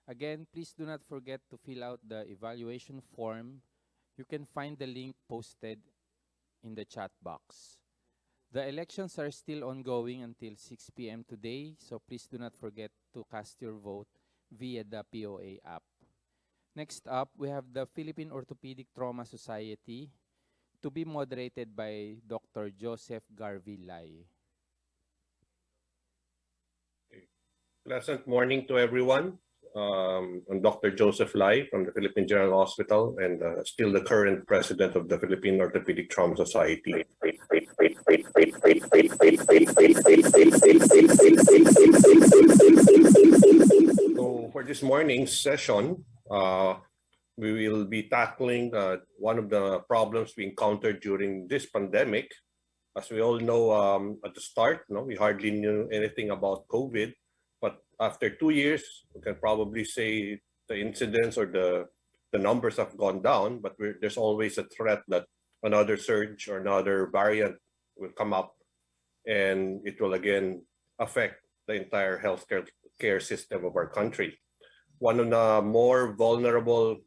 Again, please do not forget to fill out the evaluation form. You can find the link posted in the chat box. The elections are still ongoing until 6 p.m. today, so please do not forget to cast your vote via the POA app. Next up, we have the Philippine Orthopaedic Trauma Society to be moderated by Dr. Joseph Garvey Lai. Pleasant morning to everyone. I'm Dr. Joseph Lai from the Philippine General Hospital and still the current president of the Philippine Orthopaedic Trauma Society. So for this morning's session, we will be tackling one of the problems we encountered during this pandemic. As we all know, at the start, we hardly knew anything about COVID. But after 2 years, we can probably say the incidence or the numbers have gone down, but there's always a threat that another surge or another variant will come up and it will again affect the entire healthcare care system of our country. One of the more vulnerable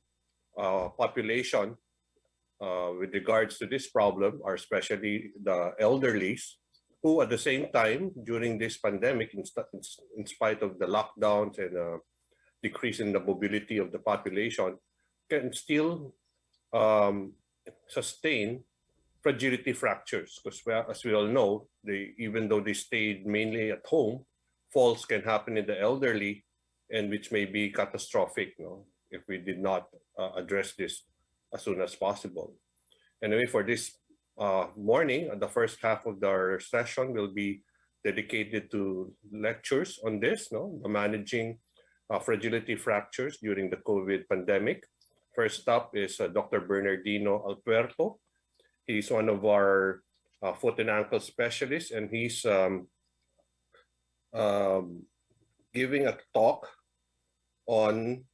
population with regards to this problem are especially the elderlies, who at the same time during this pandemic, in spite of the lockdowns and decrease in the mobility of the population, can still sustain fragility fractures. Because as we all know, even though they stayed mainly at home, falls can happen in the elderly, and which may be catastrophic if we did not address this as soon as possible. Anyway, for this morning, the first half of our session will be dedicated to lectures on this, the managing fragility fractures during the COVID pandemic. First up is Dr. Bernardino Alpuerto. He's one of our foot and ankle specialists, and he's giving a talk on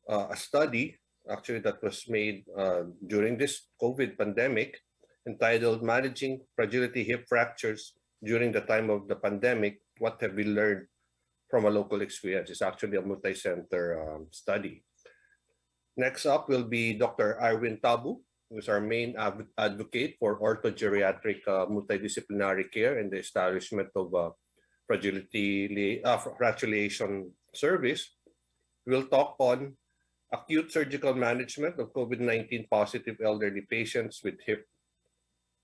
a study actually that was made during this COVID pandemic entitled Managing Fragility Hip Fractures During the Time of the Pandemic, What Have We Learned from a Local Experience? It's actually a multi-center study. Next up will be Dr. Arwin Tabu, who is our main advocate for orthogeriatric multidisciplinary care and the establishment of fractulation service. We'll talk on acute surgical management of COVID-19 positive elderly patients with hip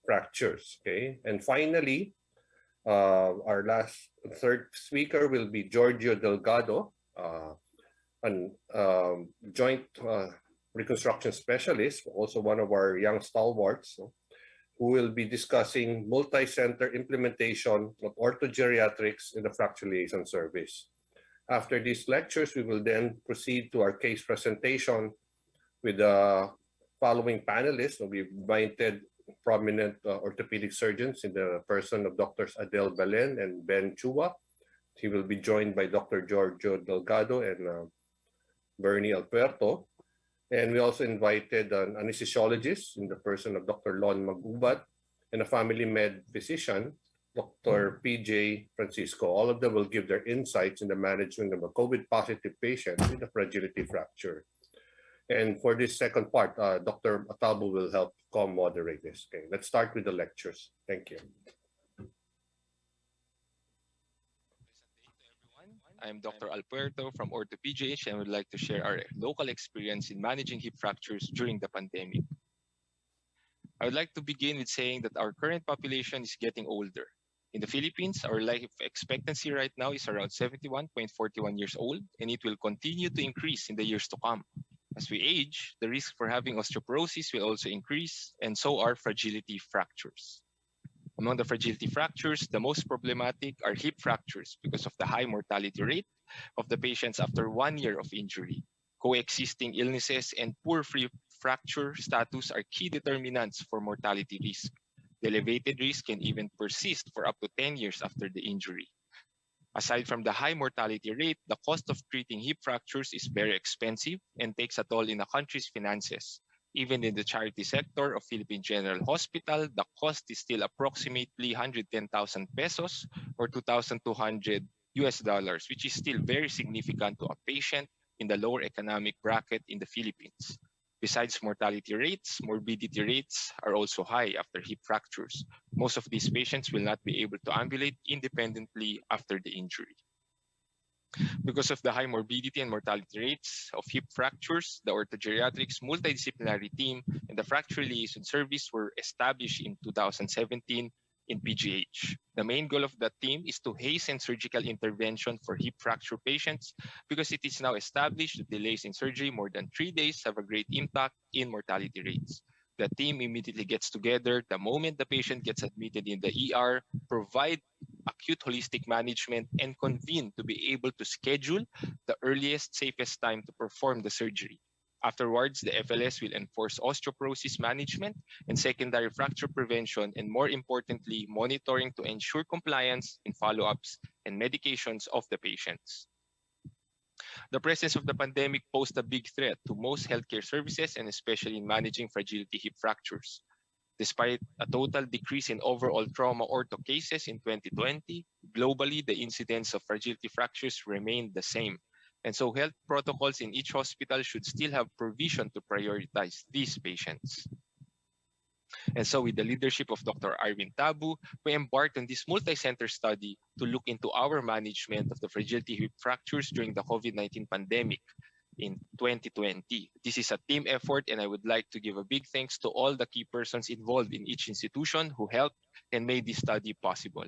fractures. Okay, and finally, our third speaker will be Giorgio Delgado, a joint reconstruction specialist, also one of our young stalwarts, who will be discussing multi-center implementation of orthogeriatrics in the fractulation service. After these lectures, we will then proceed to our case presentation with the following panelists. We've invited prominent orthopedic surgeons in the person of Drs. Adele Balen and Ben Chua. He will be joined by Dr. Giorgio Delgado and Bernie Alberto. And we also invited an anesthesiologist in the person of Dr. Lon Magubat and a family med physician, Dr. PJ Francisco. All of them will give their insights in the management of a COVID-positive patient with a fragility fracture. And for this second part, Dr. Atabu will help co-moderate this. Okay, let's start with the lectures. Thank you. I'm Dr. Alberto from OrthoPGH and would like to share our local experience in managing hip fractures during the pandemic. I would like to begin with saying that our current population is getting older. In the Philippines, our life expectancy right now is around 71.41 years old, and it will continue to increase in the years to come. As we age, the risk for having osteoporosis will also increase, and so are fragility fractures. Among the fragility fractures, the most problematic are hip fractures because of the high mortality rate of the patients after 1 year of injury. Coexisting illnesses and poor free fracture status are key determinants for mortality risk. The elevated risk can even persist for up to 10 years after the injury. Aside from the high mortality rate, the cost of treating hip fractures is very expensive and takes a toll in the country's finances. Even in the charity sector of Philippine General Hospital, the cost is still approximately 110,000 pesos or $2,200, which is still very significant to a patient in the lower economic bracket in the Philippines. Besides mortality rates, morbidity rates are also high after hip fractures. Most of these patients will not be able to ambulate independently after the injury. Because of the high morbidity and mortality rates of hip fractures, the orthogeriatrics multidisciplinary team and the fracture liaison service were established in 2017 in PGH. The main goal of the team is to hasten surgical intervention for hip fracture patients because it is now established that delays in surgery more than 3 days have a great impact in mortality rates. The team immediately gets together the moment the patient gets admitted in the ER, provide acute holistic management, and convene to be able to schedule the earliest, safest time to perform the surgery. Afterwards, the FLS will enforce osteoporosis management and secondary fracture prevention, and more importantly, monitoring to ensure compliance in follow-ups and medications of the patients. The presence of the pandemic posed a big threat to most healthcare services and especially in managing fragility hip fractures. Despite a total decrease in overall trauma ortho cases in 2020, globally the incidence of fragility fractures remained the same. And so health protocols in each hospital should still have provision to prioritize these patients. And so with the leadership of Dr. Arvin Tabu, we embarked on this multi-center study to look into our management of the fragility hip fractures during the COVID-19 pandemic in 2020. This is a team effort, and I would like to give a big thanks to all the key persons involved in each institution who helped and made this study possible.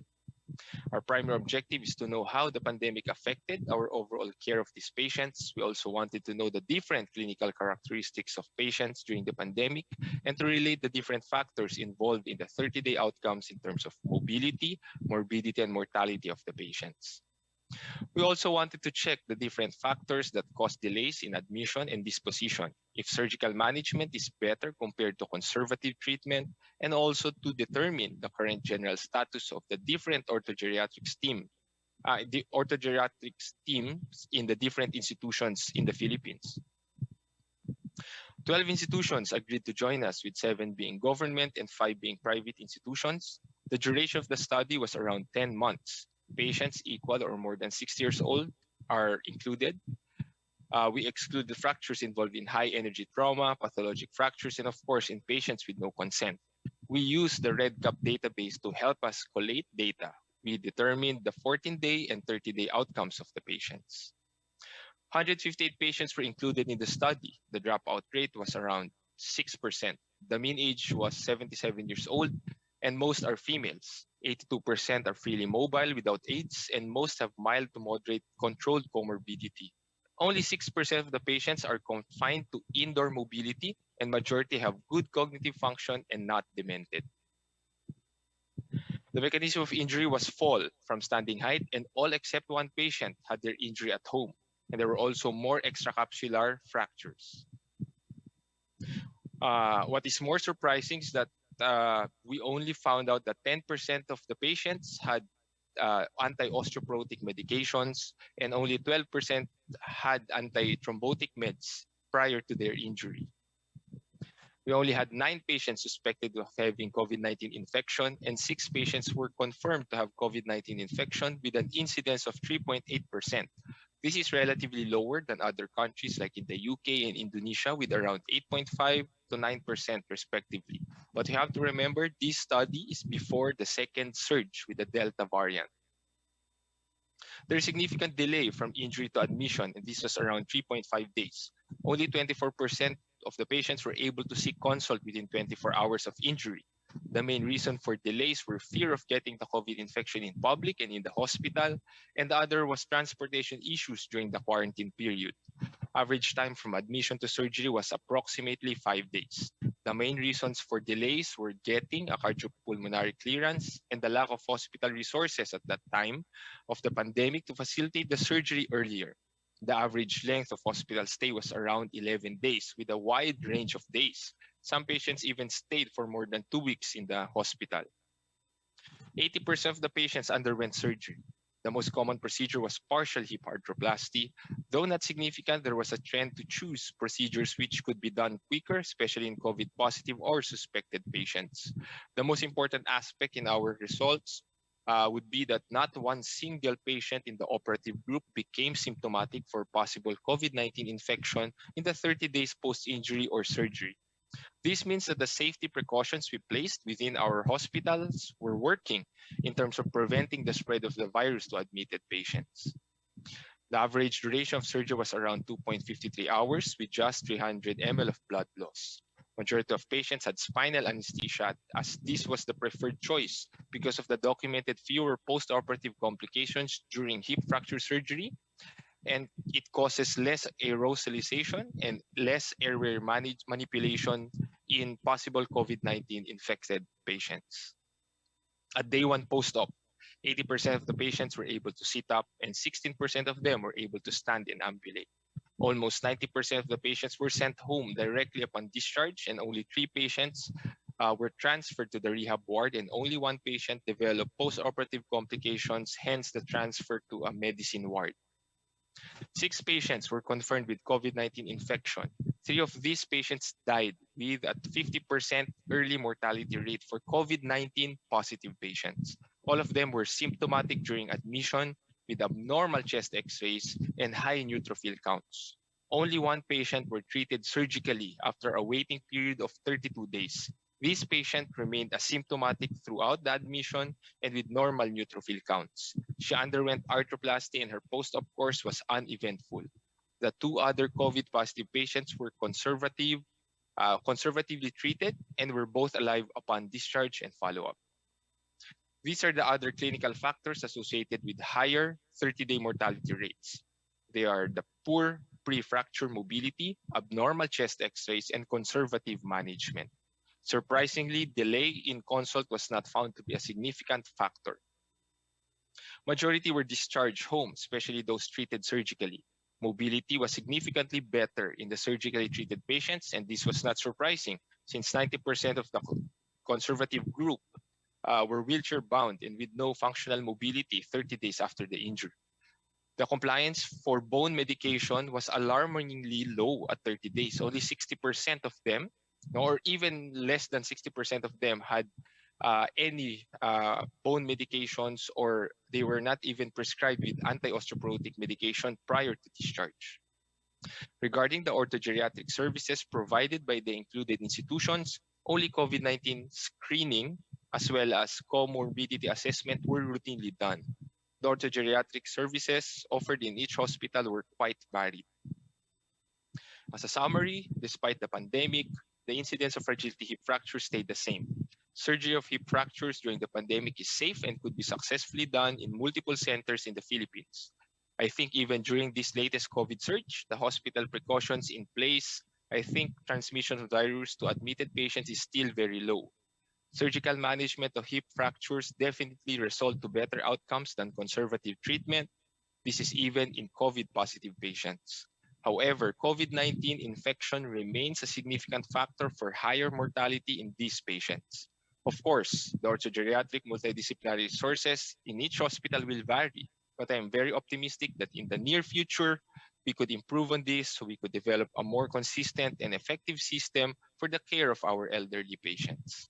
Our primary objective is to know how the pandemic affected our overall care of these patients. We also wanted to know the different clinical characteristics of patients during the pandemic and to relate the different factors involved in the 30-day outcomes in terms of mobility, morbidity, and mortality of the patients. We also wanted to check the different factors that cause delays in admission and disposition, if surgical management is better compared to conservative treatment, and also to determine the current general status of the different orthogeriatrics teams in the different institutions in the Philippines. 12 institutions agreed to join us, with 7 being government and 5 being private institutions. The duration of the study was around 10 months. Patients equal or more than 60 years old are included. We exclude the fractures involved in high energy trauma, pathologic fractures, and of course in patients with no consent. We use the REDCap database to help us collate data. We determined the 14-day and 30-day outcomes of the patients. 158 patients were included in the study. The dropout rate was around 6%. The mean age was 77 years old, and most are females. 82% are freely mobile without AIDS, and most have mild to moderate controlled comorbidity. Only 6% of the patients are confined to indoor mobility, and majority have good cognitive function and not demented. The mechanism of injury was fall from standing height, and all except one patient had their injury at home, and there were also more extracapsular fractures. What is more surprising is that we only found out that 10% of the patients had anti-osteoporotic medications, and only 12% had anti-thrombotic meds prior to their injury. We only had 9 patients suspected of having COVID-19 infection, and 6 patients were confirmed to have COVID-19 infection with an incidence of 3.8%. This is relatively lower than other countries like in the UK and Indonesia with around 8.5 to 9% respectively. But you have to remember, this study is before the second surge with the Delta variant. There is significant delay from injury to admission, and this was around 3.5 days. Only 24% of the patients were able to seek consult within 24 hours of injury. The main reason for delays were fear of getting the COVID infection in public and in the hospital, and the other was transportation issues during the quarantine period. Average time from admission to surgery was approximately 5 days. The main reasons for delays were getting a cardiopulmonary clearance and the lack of hospital resources at that time of the pandemic to facilitate the surgery earlier. The average length of hospital stay was around 11 days with a wide range of days. Some patients even stayed for more than 2 weeks in the hospital. 80% of the patients underwent surgery. The most common procedure was partial hip arthroplasty. Though not significant, there was a trend to choose procedures which could be done quicker, especially in COVID-positive or suspected patients. The most important aspect in our results would be that not one single patient in the operative group became symptomatic for possible COVID-19 infection in the 30 days post-injury or surgery. This means that the safety precautions we placed within our hospitals were working in terms of preventing the spread of the virus to admitted patients. The average duration of surgery was around 2.53 hours with just 300 ml of blood loss. Majority of patients had spinal anesthesia as this was the preferred choice because of the documented fewer post-operative complications during hip fracture surgery, and it causes less aerosolization and less airway manipulation in possible COVID-19 infected patients. At day one post-op, 80% of the patients were able to sit up and 16% of them were able to stand and ambulate. Almost 90% of the patients were sent home directly upon discharge, and only 3 patients were transferred to the rehab ward, and only 1 patient developed post-operative complications, hence the transfer to a medicine ward. 6 patients were confirmed with COVID-19 infection. 3 of these patients died with a 50% early mortality rate for COVID-19 positive patients. All of them were symptomatic during admission with abnormal chest x-rays and high neutrophil counts. Only 1 patient were treated surgically after a waiting period of 32 days. This patient remained asymptomatic throughout the admission and with normal neutrophil counts. She underwent arthroplasty and her post-op course was uneventful. The 2 other COVID-positive patients were conservatively treated and were both alive upon discharge and follow-up. These are the other clinical factors associated with higher 30-day mortality rates. They are the poor pre-fracture mobility, abnormal chest x-rays, and conservative management. Surprisingly, delay in consult was not found to be a significant factor. Majority were discharged home, especially those treated surgically. Mobility was significantly better in the surgically treated patients, and this was not surprising since 90% of the conservative group were wheelchair-bound and with no functional mobility 30 days after the injury. The compliance for bone medication was alarmingly low at 30 days. Only 60% of them, or even less than 60% of them, had any bone medications, or they were not even prescribed with anti-osteoporotic medication prior to discharge. Regarding the orthogeriatric services provided by the included institutions, only COVID-19 screening as well as comorbidity assessment were routinely done. The orthogeriatric services offered in each hospital were quite varied. As a summary, despite the pandemic, the incidence of fragility hip fractures stayed the same. Surgery of hip fractures during the pandemic is safe and could be successfully done in multiple centers in the Philippines. I think even during this latest COVID surge, the hospital precautions in place, I think transmission of virus to admitted patients is still very low. Surgical management of hip fractures definitely result to better outcomes than conservative treatment. This is even in COVID-positive patients. However, COVID-19 infection remains a significant factor for higher mortality in these patients. Of course, the orthogeriatric multidisciplinary resources in each hospital will vary, but I am very optimistic that in the near future, we could improve on this so we could develop a more consistent and effective system for the care of our elderly patients.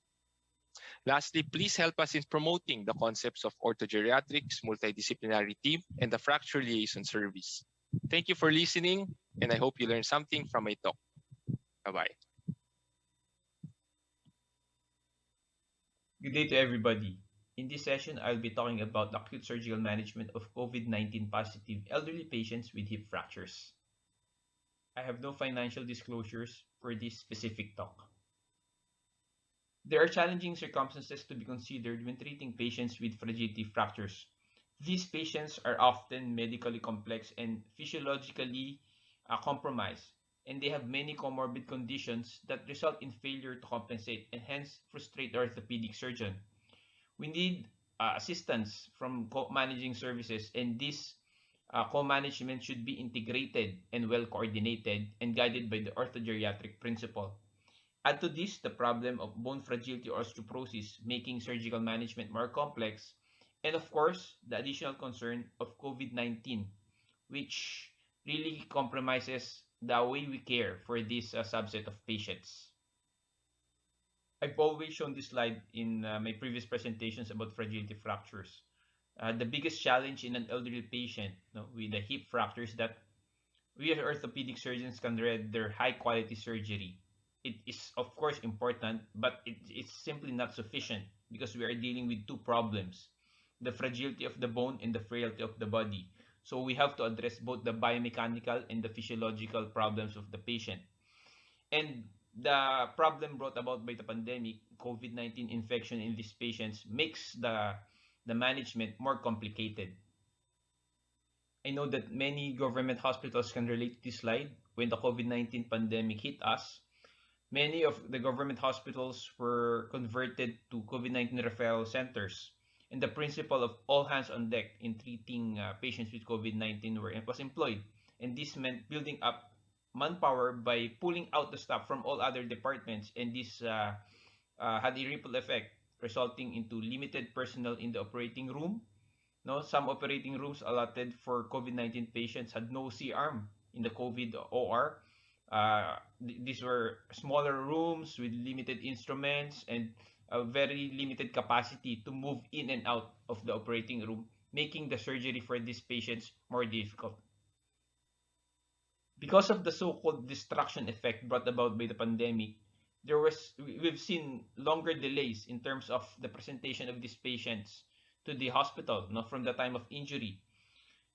Lastly, please help us in promoting the concepts of orthogeriatrics, multidisciplinary team, and the fracture liaison service. Thank you for listening, and I hope you learned something from my talk. Bye-bye. Good day to everybody. In this session, I'll be talking about acute surgical management of COVID-19 positive elderly patients with hip fractures. I have no financial disclosures for this specific talk. There are challenging circumstances to be considered when treating patients with fragility fractures. These patients are often medically complex and physiologically compromised, and they have many comorbid conditions that result in failure to compensate and hence frustrate the orthopedic surgeon. We need assistance from co-managing services, and this co-management should be integrated and well coordinated and guided by the orthogeriatric principle. Add to this the problem of bone fragility or osteoporosis, making surgical management more complex, and of course, the additional concern of COVID-19, which really compromises the way we care for this subset of patients. I've always shown this slide in my previous presentations about fragility fractures. The biggest challenge in an elderly patient, with a hip fracture is that we as orthopedic surgeons can render high quality surgery. It is, of course, important, but it's simply not sufficient because we are dealing with two problems: the fragility of the bone and the frailty of the body. So we have to address both the biomechanical and the physiological problems of the patient. And the problem brought about by the pandemic, COVID-19 infection in these patients, makes the management more complicated. I know that many government hospitals can relate to this slide. When the COVID-19 pandemic hit us, many of the government hospitals were converted to COVID-19 referral centers. And the principle of all hands on deck in treating patients with COVID-19 was employed. And this meant building up manpower by pulling out the staff from all other departments. And this had a ripple effect, resulting into limited personnel in the operating room. No, some operating rooms allotted for COVID-19 patients had no C-arm in the COVID OR. These were smaller rooms with limited instruments and a very limited capacity to move in and out of the operating room, making the surgery for these patients more difficult. Because of the so-called distraction effect brought about by the pandemic, we've seen longer delays in terms of the presentation of these patients to the hospital, from the time of injury.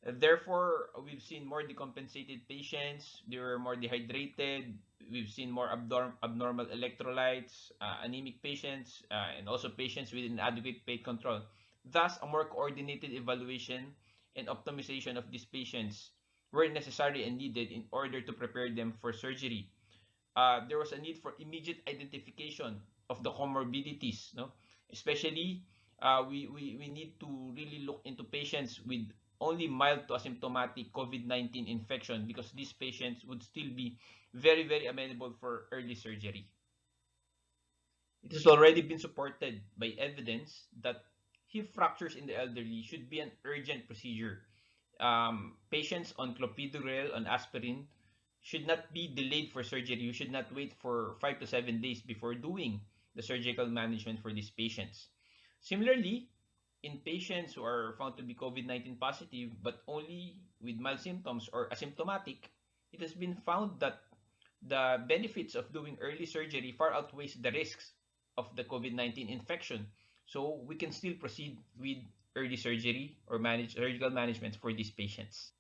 Therefore, we've seen more decompensated patients. They were more dehydrated. We've seen more abnormal electrolytes, anemic patients, and also patients with inadequate weight control. Thus, a more coordinated evaluation and optimization of these patients were necessary and needed in order to prepare them for surgery. There was a need for immediate identification of the comorbidities, especially we need to really look into patients with only mild to asymptomatic COVID-19 infection, because these patients would still be very, very amenable for early surgery. It has already been supported by evidence that hip fractures in the elderly should be an urgent procedure. Patients on clopidogrel, on aspirin, should not be delayed for surgery. You should not wait for 5 to 7 days before doing the surgical management for these patients. Similarly, in patients who are found to be COVID-19 positive but only with mild symptoms or asymptomatic, it has been found that the benefits of doing early surgery far outweighs the risks of the COVID-19 infection. So we can still proceed with early surgery or surgical management for these patients.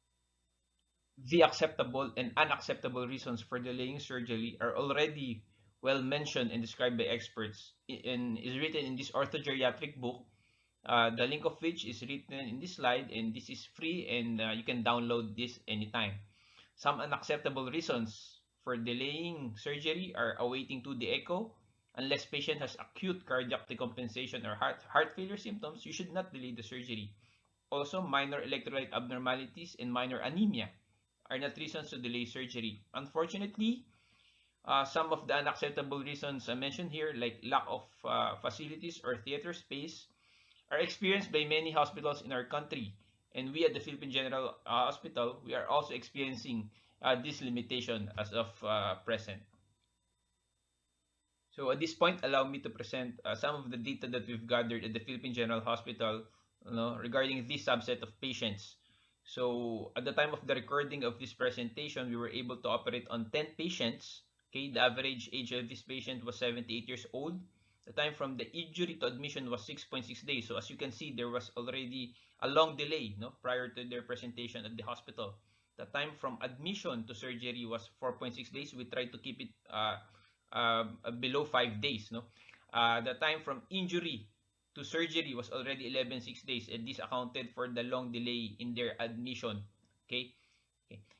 The acceptable and unacceptable reasons for delaying surgery are already well mentioned and described by experts and is written in this orthogeriatric book, the link of which is written in this slide, and this is free, and you can download this anytime. Some unacceptable reasons for delaying surgery are awaiting 2D echo. Unless patient has acute cardiac decompensation or heart failure symptoms, you should not delay the surgery. Also, minor electrolyte abnormalities and minor anemia are not reasons to delay surgery. Unfortunately, some of the unacceptable reasons I mentioned here, like lack of facilities or theater space, are experienced by many hospitals in our country. And we at the Philippine General Hospital, we are also experiencing this limitation as of present. So at this point, allow me to present some of the data that we've gathered at the Philippine General Hospital regarding this subset of patients. So at the time of the recording of this presentation, we were able to operate on 10 patients. Okay, the average age of this patient was 78 years old. The time from the injury to admission was 6.6 days. So as you can see, there was already a long delay prior to their presentation at the hospital. The time from admission to surgery was 4.6 days. We tried to keep it below 5 days. The time from injury to surgery was already 11.6 days, and this accounted for the long delay in their admission. Okay.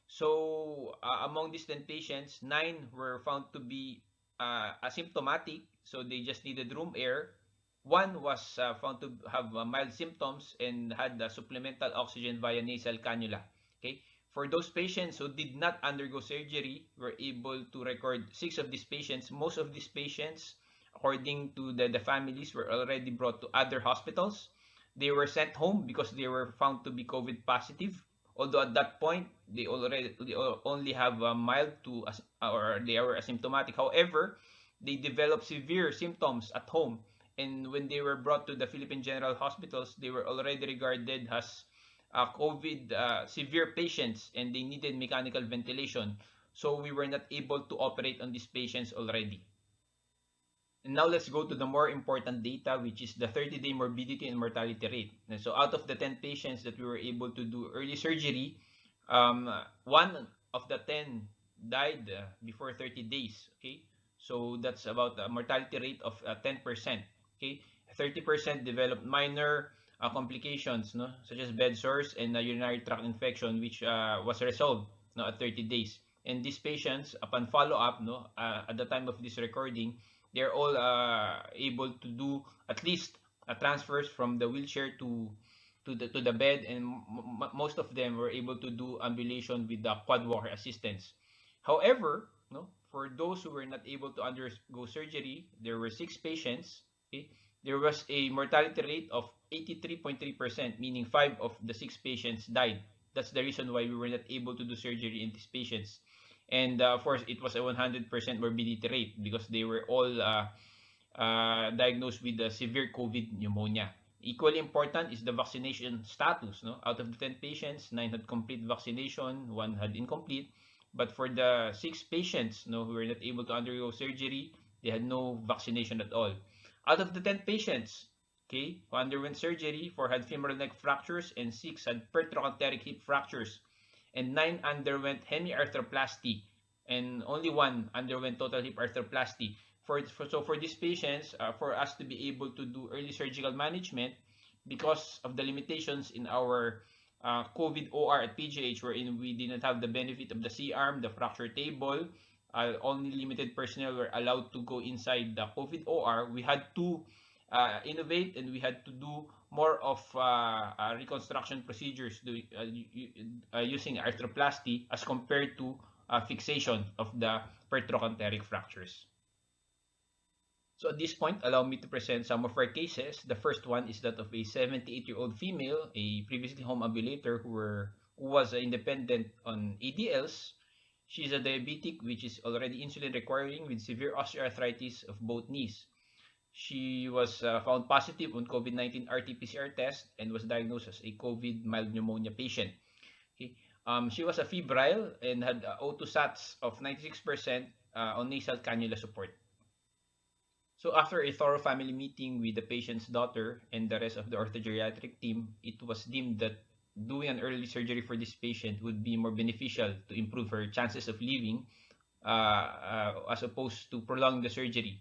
So among these 10 patients, 9 were found to be asymptomatic, so they just needed room air. 1 was found to have mild symptoms and had supplemental oxygen via nasal cannula. Okay. For those patients who did not undergo surgery, we're able to record 6 of these patients. Most of these patients, according to the families, were already brought to other hospitals. They were sent home because they were found to be COVID positive. Although at that point, they only have mild to, or they are asymptomatic. However, they developed severe symptoms at home, and when they were brought to the Philippine General Hospitals, they were already regarded as COVID severe patients, and they needed mechanical ventilation. So we were not able to operate on these patients already. And now let's go to the more important data, which is the 30-day morbidity and mortality rate. And so out of the 10 patients that we were able to do early surgery, 1 of the 10 died before 30 days. Okay, so that's about a mortality rate of 10%. Okay, 30% developed minor complications, no, such as bed sores and urinary tract infection, which was resolved, no, at 30 days. And these patients, upon follow-up, no, at the time of this recording, they're all able to do at least transfers from the wheelchair to the bed, and most of them were able to do ambulation with the quad walker assistance. However, no, for those who were not able to undergo surgery, there were 6 patients. Okay, there was a mortality rate of 83.3%, meaning 5 of the 6 patients died. That's the reason why we were not able to do surgery in these patients. And of course, it was a 100% morbidity rate because they were all diagnosed with severe COVID pneumonia. Equally important is the vaccination status. No? Out of the 10 patients, 9 had complete vaccination, 1 had incomplete. But for the 6 patients, no, who were not able to undergo surgery, they had no vaccination at all. Out of the 10 patients, okay, who underwent surgery, 4 had femoral neck fractures and 6 had pertrochanteric hip fractures, and 9 underwent hemiarthroplasty, and only 1 underwent total hip arthroplasty. So for these patients, for us to be able to do early surgical management, because of the limitations in our COVID OR at PGH, wherein we did not have the benefit of the C-arm, the fracture table, only limited personnel were allowed to go inside the COVID OR, we had to innovate, and we had to do more of reconstruction procedures using arthroplasty as compared to fixation of the pertrochanteric fractures. So at this point, allow me to present some of our cases. The first one is that of a 78-year-old female, a previously home ambulator who was independent on ADLs. She's a diabetic, which is already insulin requiring, with severe osteoarthritis of both knees. She was found positive on COVID-19 RT-PCR test and was diagnosed as a COVID mild pneumonia patient. Okay. She was a febrile and had O2 sats of 96% on nasal cannula support. So after a thorough family meeting with the patient's daughter and the rest of the orthogeriatric team, it was deemed that doing an early surgery for this patient would be more beneficial to improve her chances of living as opposed to prolong the surgery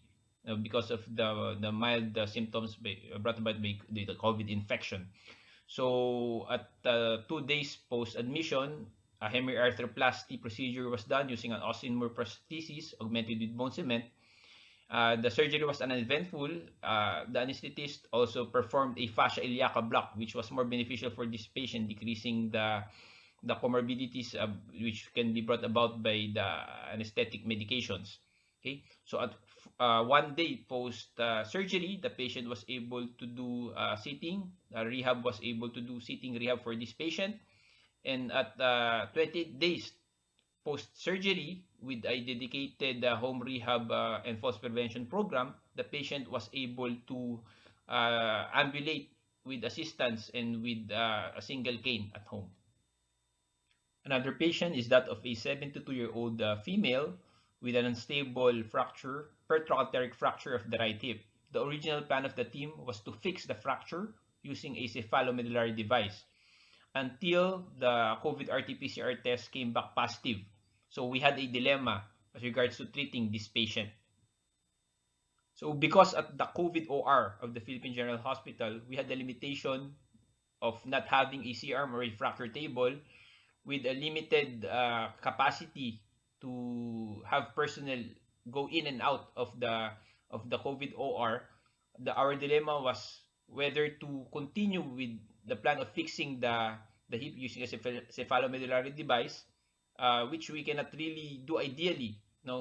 because of the mild symptoms brought about by the COVID infection. So at 2 days post-admission, a hemiarthroplasty procedure was done using an Austin Moore prosthesis augmented with bone cement. The surgery was uneventful. The anesthetist also performed a fascia iliaca block, which was more beneficial for this patient, decreasing the comorbidities which can be brought about by the anesthetic medications. Okay, so at 1 day post surgery, the patient was able to do sitting. Rehab was able to do sitting rehab for this patient, and at 28 days post-surgery, with a dedicated home rehab and falls prevention program, the patient was able to ambulate with assistance and with a single cane at home. Another patient is that of a 72-year-old female with an unstable fracture, pertrochanteric fracture of the right hip. The original plan of the team was to fix the fracture using a cephalomedullary device until the COVID RT-PCR test came back positive. So we had a dilemma as regards to treating this patient. So because at the COVID OR of the Philippine General Hospital, we had the limitation of not having a C-arm or a fracture table, with a limited capacity to have personnel go in and out of the COVID OR, our dilemma was whether to continue with the plan of fixing the hip using a cephalomedullary device, which we cannot really do ideally,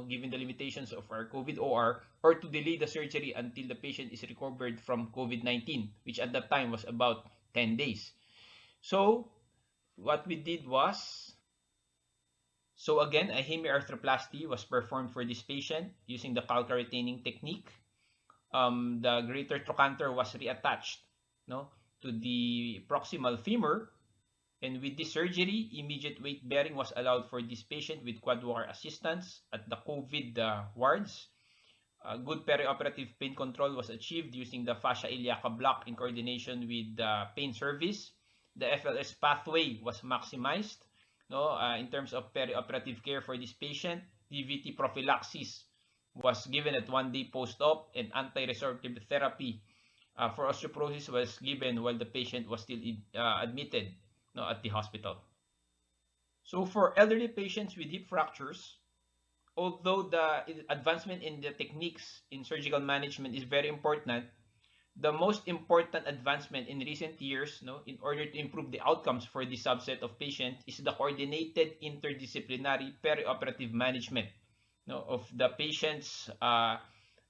given the limitations of our COVID OR, or to delay the surgery until the patient is recovered from COVID-19, which at that time was about 10 days. So what we did was, again, a hemiarthroplasty was performed for this patient using the calcar retaining technique. the greater trochanter was reattached, no, to the proximal femur. And with this surgery, immediate weight bearing was allowed for this patient with quad walker assistance at the COVID wards. Good perioperative pain control was achieved using the fascia iliaca block in coordination with the pain service. The FLS pathway was maximized, no, in terms of perioperative care for this patient. DVT prophylaxis was given at 1 day post-op, and anti-resorptive therapy for osteoporosis was given while the patient was still admitted, no, at the hospital. So for elderly patients with hip fractures, although the advancement in the techniques in surgical management is very important, the most important advancement in recent years, no, in order to improve the outcomes for this subset of patients, is the coordinated interdisciplinary perioperative management, no, of the patient's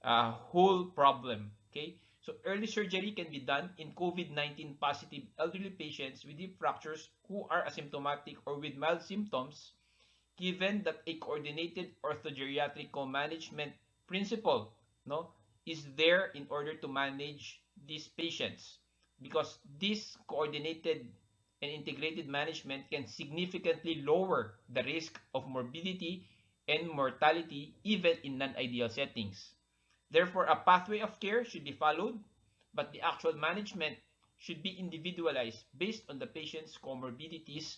whole problem. Okay, so early surgery can be done in COVID-19 positive elderly patients with hip fractures who are asymptomatic or with mild symptoms, given that a coordinated orthogeriatric co-management principle, no, is there in order to manage these patients, because this coordinated and integrated management can significantly lower the risk of morbidity and mortality even in non-ideal settings. Therefore, a pathway of care should be followed, but the actual management should be individualized based on the patient's comorbidities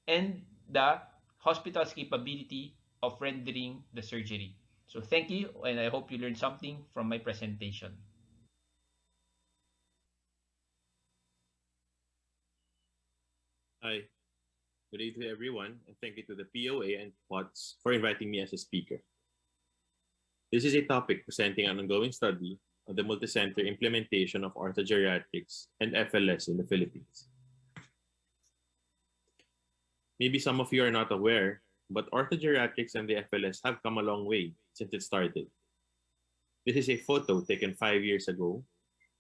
and the hospital's capability of rendering the surgery. So thank you, and I hope you learned something from my presentation. Hi, good evening to everyone, and thank you to the POA and POTS for inviting me as a speaker. This is a topic presenting an ongoing study on the multicenter implementation of orthogeriatrics and FLS in the Philippines. Maybe some of you are not aware, but orthogeriatrics and the FLS have come a long way since it started. This is a photo taken 5 years ago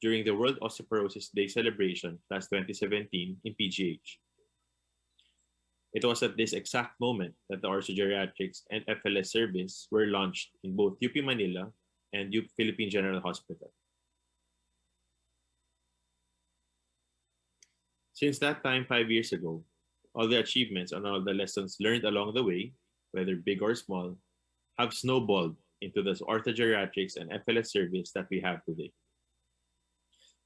during the World Osteoporosis Day celebration last 2017 in PGH. It was at this exact moment that the orthogeriatrics and FLS service were launched in both UP Manila and UP Philippine General Hospital. Since that time 5 years ago, all the achievements and all the lessons learned along the way, whether big or small, have snowballed into the orthogeriatrics and FLS service that we have today.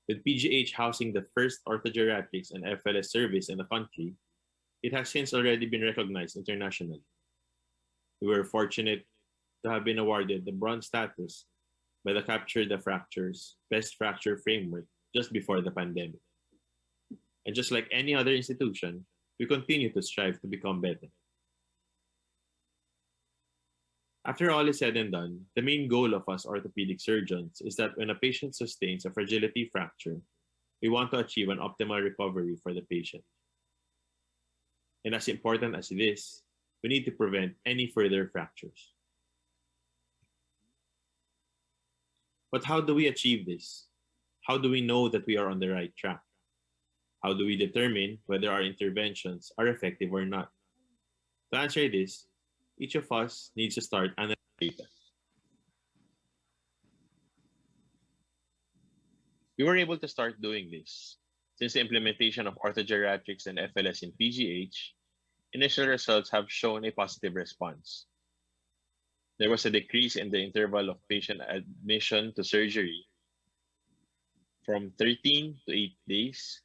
With PGH housing the first orthogeriatrics and FLS service in the country, it has since already been recognized internationally. We were fortunate to have been awarded the bronze status by the Capture the Fractures Best Fracture Framework just before the pandemic. And just like any other institution, we continue to strive to become better. After all is said and done, the main goal of us orthopedic surgeons is that when a patient sustains a fragility fracture, we want to achieve an optimal recovery for the patient. And as important as this, we need to prevent any further fractures. But how do we achieve this? How do we know that we are on the right track? How do we determine whether our interventions are effective or not? To answer this, each of us needs to start analyzing data. We were able to start doing this. Since the implementation of orthogeriatrics and FLS in PGH, initial results have shown a positive response. There was a decrease in the interval of patient admission to surgery from 13 to 8 days,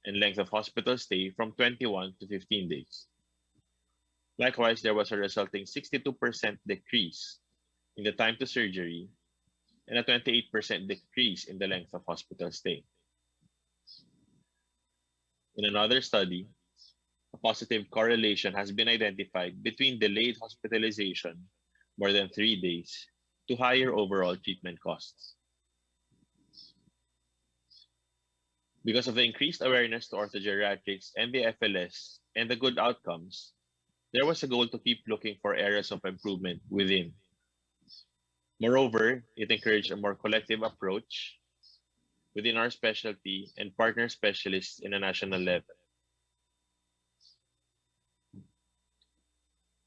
and length of hospital stay from 21 to 15 days. Likewise, there was a resulting 62% decrease in the time to surgery and a 28% decrease in the length of hospital stay. In another study, a positive correlation has been identified between delayed hospitalization more than 3 days to higher overall treatment costs. Because of the increased awareness to orthogeriatrics and the FLS and the good outcomes, there was a goal to keep looking for areas of improvement within. Moreover, it encouraged a more collective approach within our specialty and partner specialists in a national level.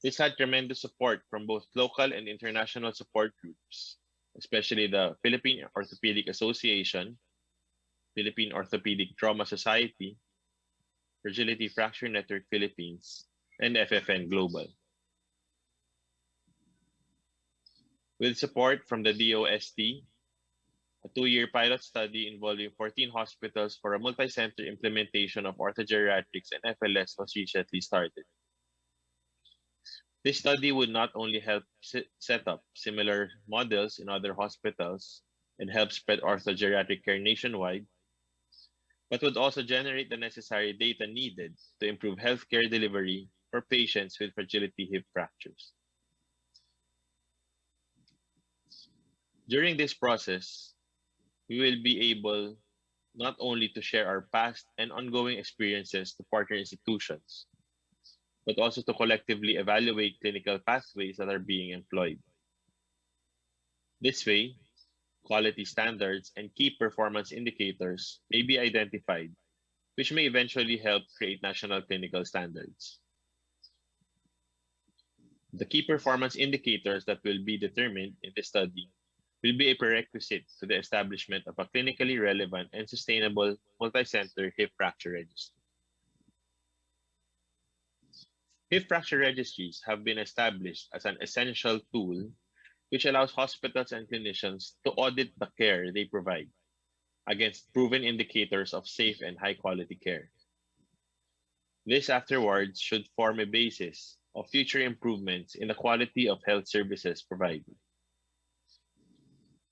This had tremendous support from both local and international support groups, especially the Philippine Orthopaedic Association, Philippine Orthopedic Trauma Society, Fragility Fracture Network Philippines, and FFN Global. With support from the DOST, a 2-year pilot study involving 14 hospitals for a multi-center implementation of orthogeriatrics and FLS was recently started. This study would not only help set up similar models in other hospitals and help spread orthogeriatric care nationwide, but would also generate the necessary data needed to improve healthcare delivery for patients with fragility hip fractures. During this process, we will be able not only to share our past and ongoing experiences to partner institutions, but also to collectively evaluate clinical pathways that are being employed. This way, quality standards and key performance indicators may be identified, which may eventually help create national clinical standards. The key performance indicators that will be determined in this study will be a prerequisite to the establishment of a clinically relevant and sustainable multi-center hip fracture registry. Hip fracture registries have been established as an essential tool which allows hospitals and clinicians to audit the care they provide against proven indicators of safe and high-quality care. This afterwards should form a basis of future improvements in the quality of health services provided.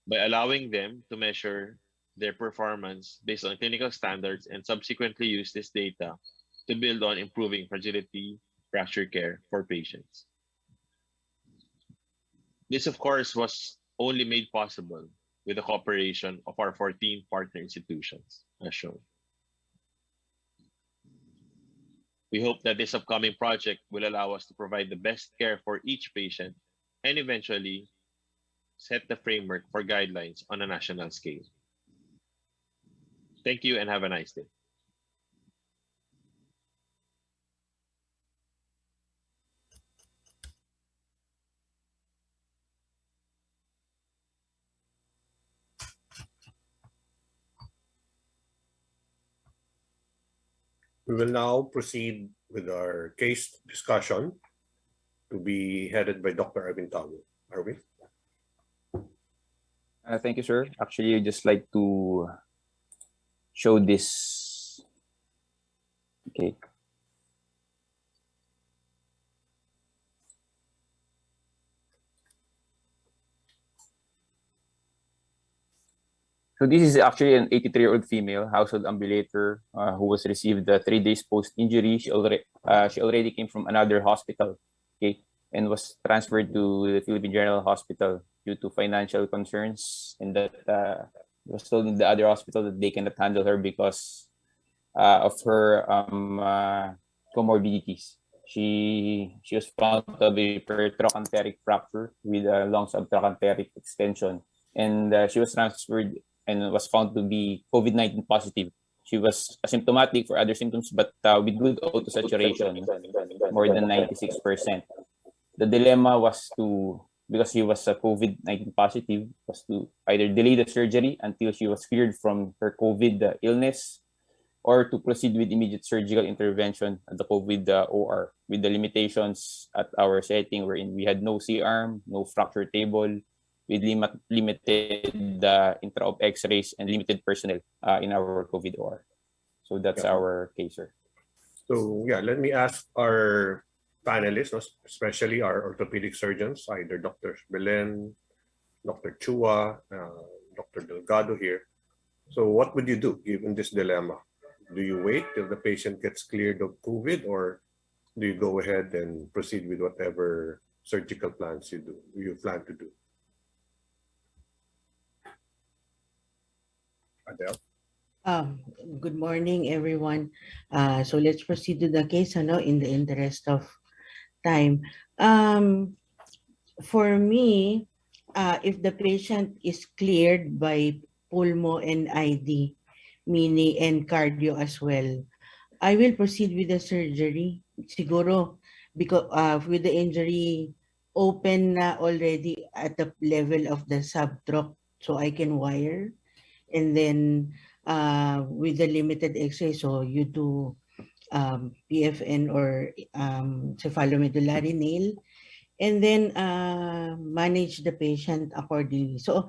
By allowing them to measure their performance based on clinical standards and subsequently use this data to build on improving fragility fracture care for patients. This, of course, was only made possible with the cooperation of our 14 partner institutions, as shown. We hope that this upcoming project will allow us to provide the best care for each patient and eventually set the framework for guidelines on a national scale. Thank you and have a nice day. We will now proceed with our case discussion to be headed by Dr. Arvin Tago. Arvin? Thank you, sir. Actually, I'd just like to show this. Okay. So this is actually an 83-year-old female household ambulator who was received 3 days post-injury. She already came from another hospital, okay, and was transferred to the Philippine General Hospital due to financial concerns, and that was told in the other hospital that they cannot handle her because of her comorbidities. She was found to have a pertrochanteric fracture with a long subtrochanteric extension, and she was transferred and was found to be COVID-19 positive. She was asymptomatic for other symptoms, but with good autosaturation, more than 96%. The dilemma was because she was COVID-19 positive, was to either delay the surgery until she was cleared from her COVID illness, or to proceed with immediate surgical intervention at the COVID OR, with the limitations at our setting wherein we had no C-arm, no fracture table, with limited intra-op x-rays and limited personnel in our COVID OR. So that's our case, sir. So yeah, let me ask our panelists, especially our orthopedic surgeons, either Dr. Belen, Dr. Chua, Dr. Delgado here. So what would you do given this dilemma? Do you wait till the patient gets cleared of COVID, or do you go ahead and proceed with whatever surgical plans you plan to do? Adele? Good morning, everyone. So let's proceed to the case in the interest of time. For me, if the patient is cleared by pulmo and ID, mini and cardio as well, I will proceed with the surgery. Siguro, because with the injury open na already at the level of the subtroch, so I can wire. And then with the limited X-ray, so you do PFN or cephalomedullary nail, and then manage the patient accordingly. So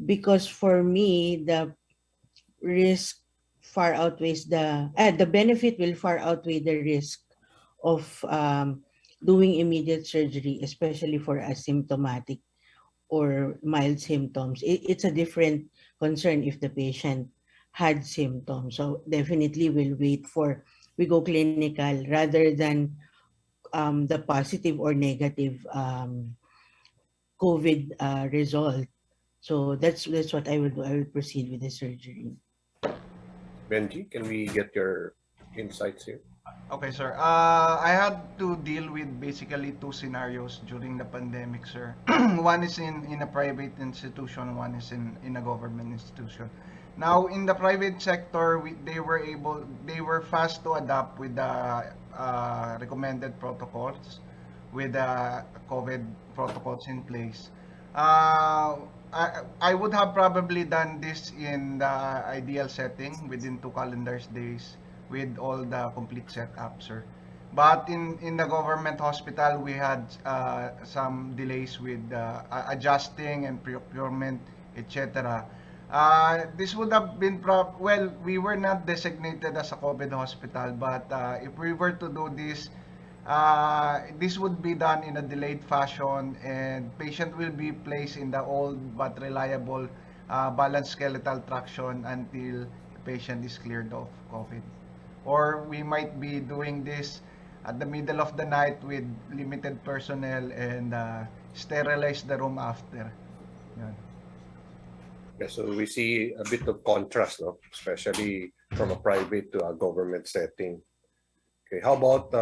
because for me, the risk far outweighs the benefit will far outweigh the risk of doing immediate surgery, especially for asymptomatic or mild symptoms. It's a different concern if the patient had symptoms. So definitely we'll wait for we go clinical rather than the positive or negative COVID result. So that's what I would do. I would proceed with the surgery. Benji, can we get your insights here? Okay, sir. I had to deal with basically two scenarios during the pandemic, sir. One is in a private institution, one is in a government institution. Now, in the private sector, they were fast to adapt with the recommended protocols, with the COVID protocols in place. Uh, I would have probably done this in the ideal setting within 2 calendar days with all the complete setup, sir. But in the government hospital, we had some delays with adjusting and procurement, etc. This would have been well, we were not designated as a COVID hospital, but if we were to do this, this would be done in a delayed fashion, and patient will be placed in the old but reliable balanced skeletal traction until the patient is cleared of COVID. Or we might be doing this at the middle of the night with limited personnel and sterilize the room after. Yan. Yeah, so we see a bit of contrast, no? Especially from a private to a government setting. Okay, how about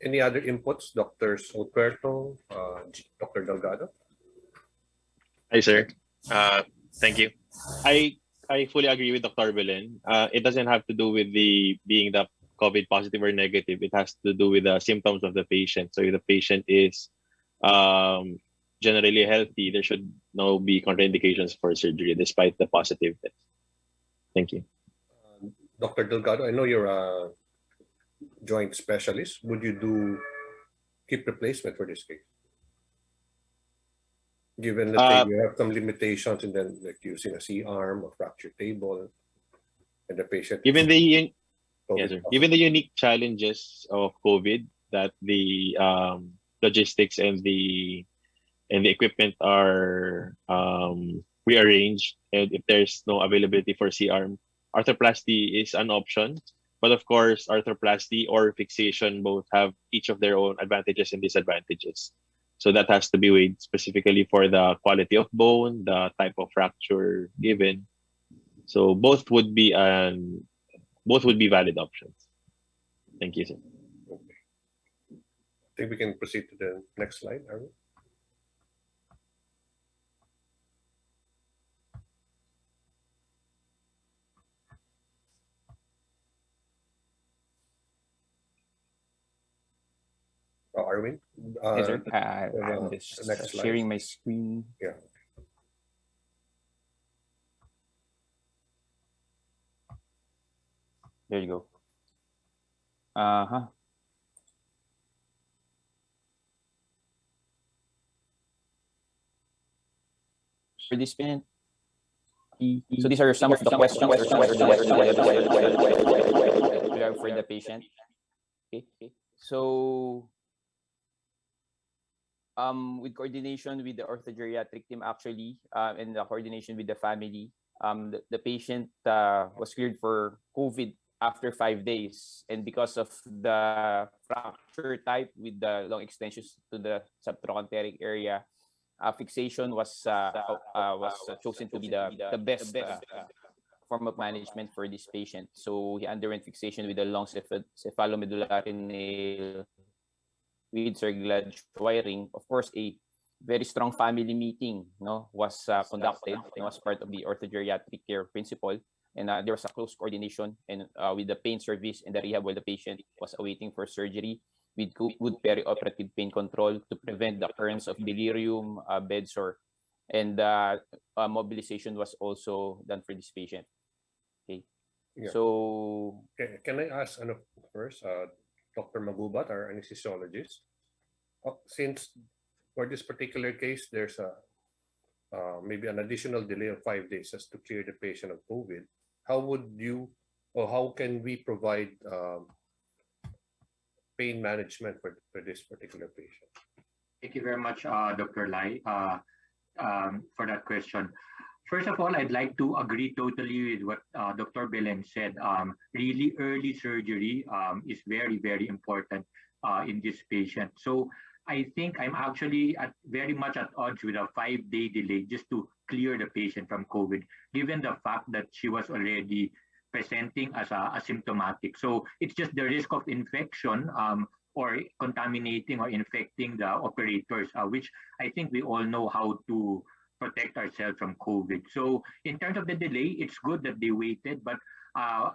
any other inputs, Doctors Alberto, Dr. Delgado? Hi, sir. Thank you. I fully agree with Dr. Belen. It doesn't have to do with the being the COVID positive or negative. It has to do with the symptoms of the patient. So if the patient is generally healthy, there should no be contraindications for surgery despite the positive test. Thank you. Dr. Delgado, I know you're a joint specialist. Would you do hip replacement for this case? Given that you have some limitations and then like using a C-arm or fracture table and the patient Given the COVID yes, sir. Given the unique challenges of COVID, that the logistics and the equipment are rearranged, and if there's no availability for C-arm, arthroplasty is an option. But of course, arthroplasty or fixation both have each of their own advantages and disadvantages. So that has to be weighed specifically for the quality of bone, the type of fracture given. So both would be valid options. Thank you, sir. I think we can proceed to the next slide, are we? Oh, Arwin? Yes, sir. I'm just next slide. sharing my screen. Yeah. There you go. Uh-huh. For this payment. So these are some of the questions we have for the patient. Okay. So with coordination with the orthogeriatric team actually, and the coordination with the family, the patient was cleared for COVID after 5 days, and because of the fracture type with the long extensions to the subtrochanteric area, fixation was chosen to be the best form of management for this patient. So he underwent fixation with a long cephalomedullary nail with cerglage wiring. Of course, a very strong family meeting was conducted and was part of the orthogeriatric care principle. And there was a close coordination and with the pain service and the rehab while the patient was awaiting for surgery. with good perioperative pain control to prevent the occurrence of delirium, bed sore, and mobilization was also done for this patient. Okay. Yeah. So Can I ask first, Dr. Magubat, our anesthesiologist, since for this particular case, there's maybe an additional delay of 5 days just to clear the patient of COVID, how would you or how can we provide pain management for this particular patient? Thank you very much, Dr. Lai, for that question. First of all, I'd like to agree totally with what Dr. Belen said. Really early surgery is very, very important in this patient. So I think I'm actually very much at odds with a 5-day delay just to clear the patient from COVID, given the fact that she was already presenting as asymptomatic. So it's just the risk of infection or contaminating or infecting the operators, which I think we all know how to protect ourselves from COVID. So in terms of the delay, it's good that they waited, but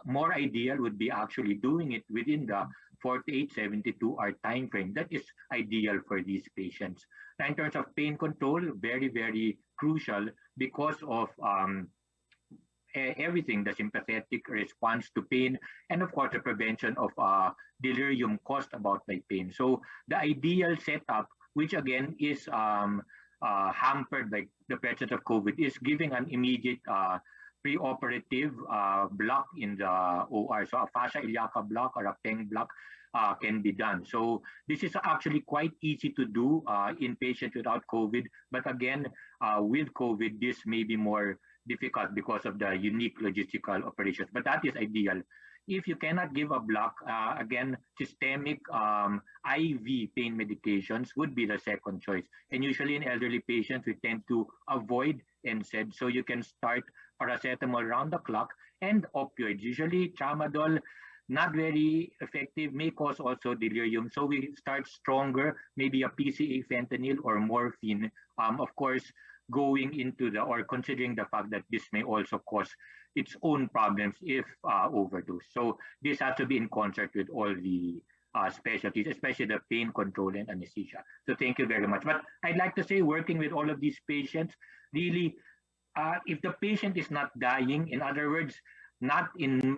more ideal would be actually doing it within the 48, 72-hour time frame. That is ideal for these patients. Now, in terms of pain control, very, very crucial because of everything, the sympathetic response to pain, and of course, the prevention of delirium caused about by pain. So the ideal setup, which again is hampered by the presence of COVID, is giving an immediate preoperative block in the OR. So a fascia iliaca block or a PENG block can be done. So this is actually quite easy to do in patients without COVID. But again, with COVID, this may be more difficult because of the unique logistical operations. But that is ideal. If you cannot give a block, again, systemic IV pain medications would be the second choice. And usually in elderly patients, we tend to avoid NSAID. So you can start paracetamol round the clock and opioids. Usually tramadol, not very effective, may cause also delirium. So we start stronger, maybe a PCA fentanyl or morphine. Of course, going into or considering the fact that this may also cause its own problems if overdosed. So this has to be in concert with all the specialties, especially the pain control and anesthesia. So thank you very much. But I'd like to say, working with all of these patients, really, if the patient is not dying, in other words, not in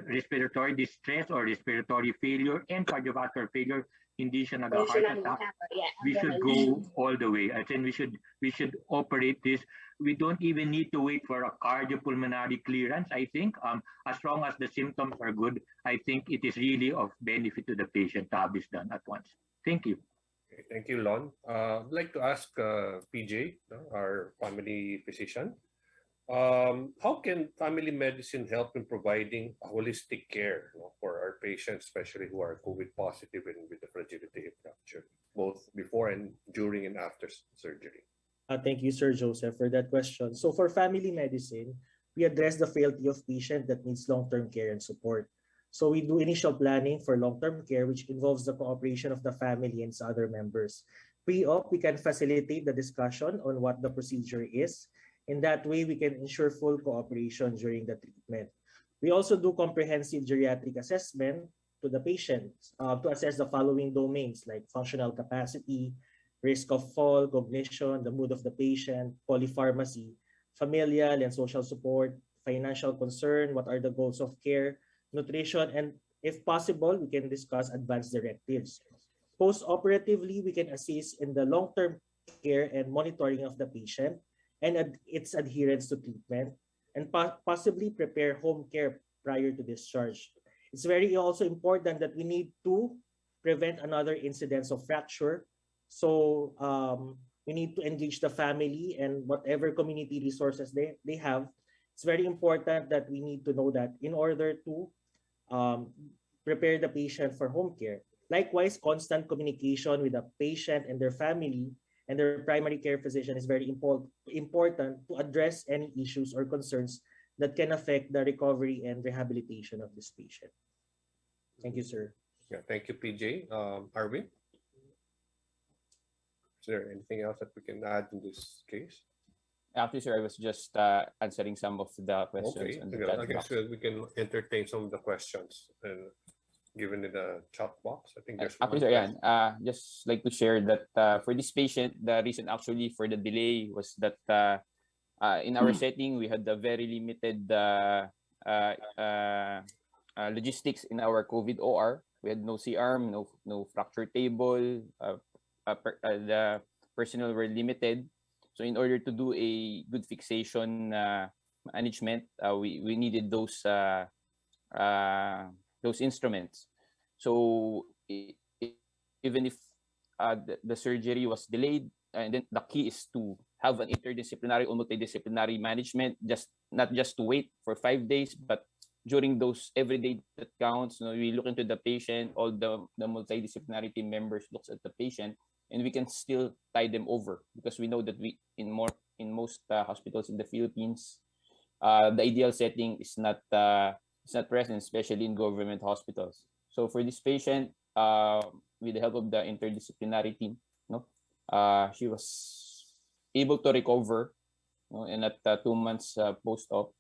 respiratory distress or respiratory failure and cardiovascular failure, hindi siya nag-heart attack, we should go all the way. I think we should operate this. We don't even need to wait for a cardiopulmonary clearance. I think as long as the symptoms are good, I think it is really of benefit to the patient to have this done at once. Thank you. Okay, thank you, Lon. I'd like to ask PJ, our family physician, how can family medicine help in providing holistic care for our patients, especially who are COVID positive and with the fragility fracture, both before and during and after surgery? Thank you, Sir Joseph, for that question. So for family medicine, we address the frailty of patient that needs long-term care and support. So we do initial planning for long-term care, which involves the cooperation of the family and its other members. Pre-op, we can facilitate the discussion on what the procedure is. In that way, we can ensure full cooperation during the treatment. We also do comprehensive geriatric assessment to the patients to assess the following domains like functional capacity, risk of fall, cognition, the mood of the patient, polypharmacy, familial and social support, financial concern, what are the goals of care, nutrition, and if possible, we can discuss advanced directives. Post-operatively, we can assist in the long-term care and monitoring of the patient and its adherence to treatment, and possibly prepare home care prior to discharge. It's very also important that we need to prevent another incidence of fracture. So we need to engage the family and whatever community resources they have. It's very important that we need to know that in order to prepare the patient for home care. Likewise, constant communication with the patient and their family and their primary care physician is very important to address any issues or concerns that can affect the recovery and rehabilitation of this patient. Thank you, sir. Yeah, thank you, PJ. Arvin? Is there anything else that we can add in this case? Actually, sir, I was just answering some of the questions. Okay, I guess we can entertain some of the questions. And given in the chat box? I think there's Actually, one sir, yeah, question. just like to share that for this patient, the reason actually for the delay was that in our setting, we had a very limited uh, uh, logistics in our COVID OR. We had no C-arm, no fracture table. The personnel were limited. So in order to do a good fixation management, we needed those instruments. So even if the surgery was delayed, and then the key is to have an interdisciplinary or multidisciplinary management, just not just to wait for 5 days, but during those every day that counts, we look into the patient, all the multidisciplinary team members looks at the patient, and we can still tie them over because we know that in most hospitals in the Philippines, the ideal setting is not present, especially in government hospitals. So for this patient, with the help of the interdisciplinary team, she was able to recover, and at 2 months post-op,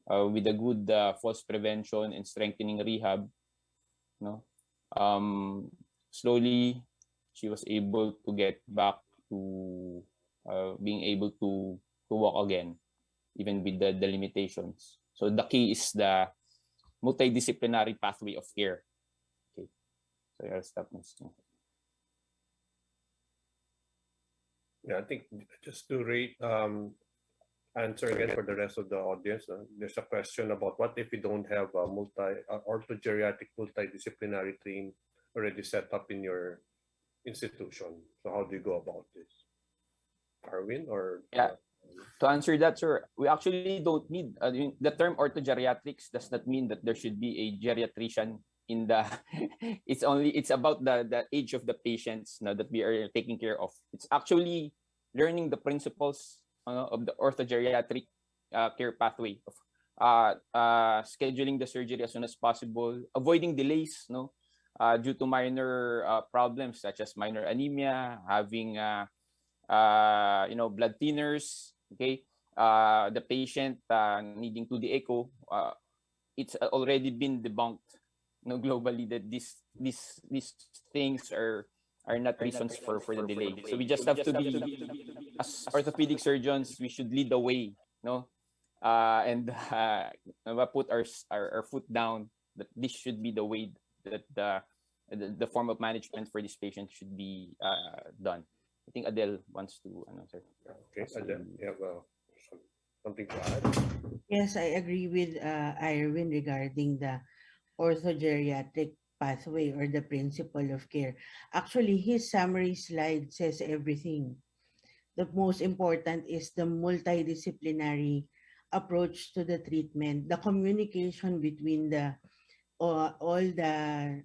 with a good falls prevention and strengthening rehab, slowly she was able to get back to being able to walk again, even with the limitations. So the key is the multidisciplinary pathway of care. Okay, so I'll stop now. Yeah, I think just to answer again for the rest of the audience, there's a question about what if we don't have a orthogeriatric multidisciplinary team already set up in your institution. So how do you go about this? Arwin or? Yeah. To answer that, sir, we actually don't need the term orthogeriatrics does not mean that there should be a geriatrician in the it's about the age of the patients that we are taking care of. It's actually learning the principles of the orthogeriatric care pathway of scheduling the surgery as soon as possible, avoiding delays due to minor problems such as minor anemia, having blood thinners. Okay, the patient needing to the echo. It's already been debunked globally that these things are not reasons for the delay. So we just have to be, as orthopedic surgeons, we should lead the way, and put our foot down that this should be the way that the form of management for this patient should be done. I think Adele wants to answer. Okay, Adele, you have something to add? Yes, I agree with Irwin regarding the orthogeriatric pathway or the principle of care. Actually, his summary slide says everything. The most important is the multidisciplinary approach to the treatment, the communication between all the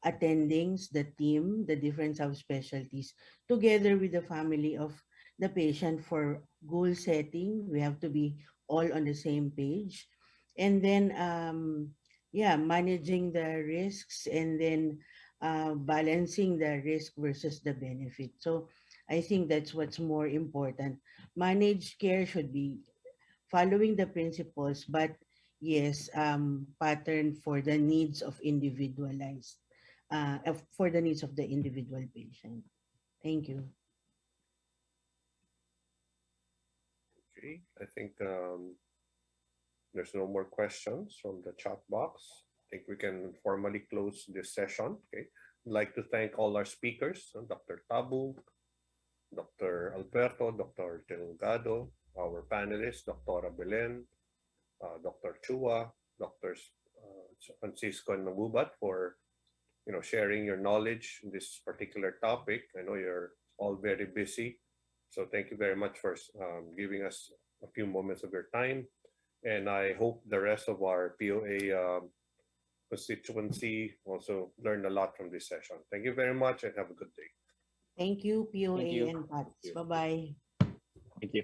attendings, the team, the different subspecialties, together with the family of the patient for goal setting. We have to be all on the same page. And then, managing the risks and then balancing the risk versus the benefit. So I think that's what's more important. Managed care should be following the principles, but yes, pattern for the needs of for the needs of the individual patient. Thank you. Okay, I think there's no more questions from the chat box. I think we can formally close this session. Okay, I'd like to thank all our speakers, Dr. Tabu, Dr. Alberto, Dr. Delgado, our panelists, Dr. Belen, Dr. Chua, Dr. Francisco and Nagubat for sharing your knowledge in this particular topic. I know you're all very busy, so thank you very much for giving us a few moments of your time. And I hope the rest of our POA constituency also learned a lot from this session. Thank you very much and have a good day. Thank you, POA Thank you. and PATS. Bye-bye. Thank you.